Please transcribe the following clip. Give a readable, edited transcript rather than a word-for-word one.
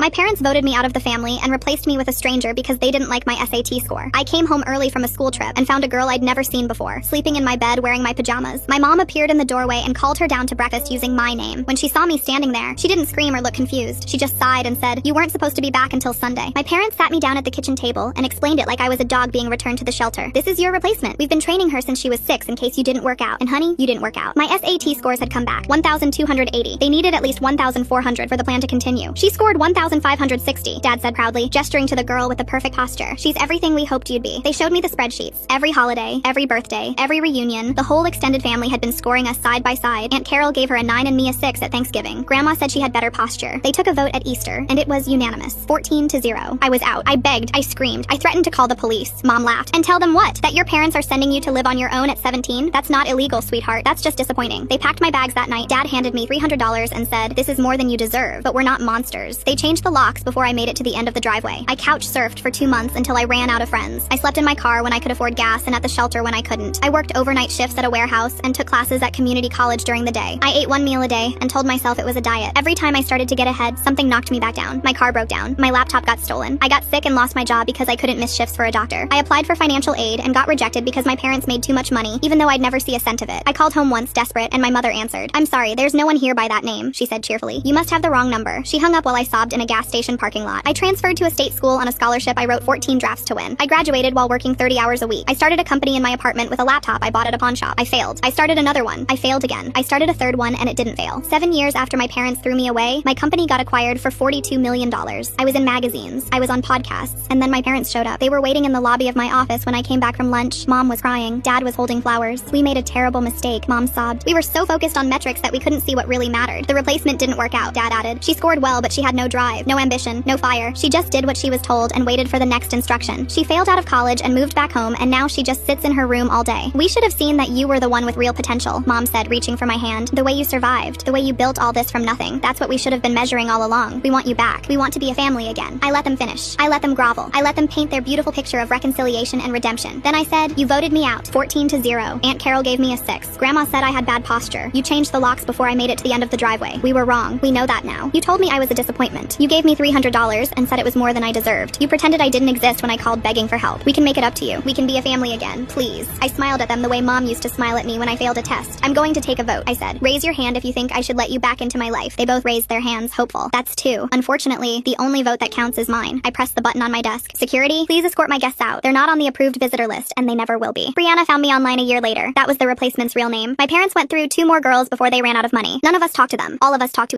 My parents voted me out of the family and replaced me with a stranger because they didn't like my SAT score. I came home early from a school trip and found a girl I'd never seen before, sleeping in my bed wearing my pajamas. My mom appeared in the doorway and called her down to breakfast using my name. When she saw me standing there, she didn't scream or look confused. She just sighed and said, "You weren't supposed to be back until Sunday." My parents sat me down at the kitchen table and explained it like I was a dog being returned to the shelter. "This is your replacement. We've been training her since she was 6 in case you didn't work out. And honey, you didn't work out." My SAT scores had come back, 1,280. They needed at least 1,400 for the plan to continue. She scored 1,560. Dad said proudly, gesturing to the girl with the perfect posture. "She's everything we hoped you'd be." They showed me the spreadsheets. Every holiday, every birthday, every reunion, the whole extended family had been scoring us side by side. Aunt Carol gave her a 9 and me a 6 at Thanksgiving. Grandma said she had better posture. They took a vote at Easter, and it was unanimous, 14-0. I was out. I begged. I screamed. I threatened to call the police. Mom laughed. "And tell them what? That your parents are sending you to live on your own at 17? That's not illegal, sweetheart. That's just disappointing." They packed my bags that night. Dad handed me $300 and said, "This is more than you deserve, but we're not monsters." They changed the locks before I made it to the end of the driveway. I couch surfed for 2 months until I ran out of friends. I slept in my car when I could afford gas and at the shelter when I couldn't. I worked overnight shifts at a warehouse and took classes at community college during the day. I ate 1 meal a day and told myself it was a diet. Every time I started to get ahead, something knocked me back down. My car broke down. My laptop got stolen. I got sick and lost my job because I couldn't miss shifts for a doctor. I applied for financial aid and got rejected because my parents made too much money, even though I'd never see a cent of it. I called home once desperate and my mother answered. "I'm sorry, there's no one here by that name," she said cheerfully. "You must have the wrong number." She hung up while I sobbed in a gas station parking lot. I transferred to a state school on a scholarship I wrote 14 drafts to win. I graduated while working 30 hours a week. I started a company in my apartment with a laptop I bought at a pawn shop. I failed. I started another one. I failed again. I started a third one and it didn't fail. 7 years after my parents threw me away, my company got acquired for $42 million. I was in magazines. I was on podcasts. And then my parents showed up. They were waiting in the lobby of my office when I came back from lunch. Mom was crying. Dad was holding flowers. "We made a terrible mistake," Mom sobbed. "We were so focused on metrics that we couldn't see what really mattered." "The replacement didn't work out," Dad added. "She scored well, but she had no drive, no ambition, no fire. She just did what she was told and waited for the next instruction. She failed out of college and moved back home, and now she just sits in her room all day. We should have seen that you were the one with real potential," Mom said, reaching for my hand. "The way you survived, the way you built all this from nothing, that's what we should have been measuring all along. We want you back. We want to be a family again." I let them finish. I let them grovel. I let them paint their beautiful picture of reconciliation and redemption. Then I said, "You voted me out, 14-0. Aunt Carol gave me a 6. Grandma said I had bad posture. You changed the locks before I made it to the end of the driveway. We were wrong. We know that now. You told me I was a disappointment. You gave me $300 and said it was more than I deserved. You pretended I didn't exist when I called begging for help. We can make it up to you. We can be a family again. Please." I smiled at them the way Mom used to smile at me when I failed a test. "I'm going to take a vote," I said. "Raise your hand if you think I should let you back into my life." They both raised their hands, hopeful. "That's 2. Unfortunately, the only vote that counts is mine." I pressed the button on my desk. "Security, please escort my guests out. They're not on the approved visitor list, and they never will be." Brianna found me online a year later. That was the replacement's real name. My parents went through 2 more girls before they ran out of money. None of us talked to them. All of us talked to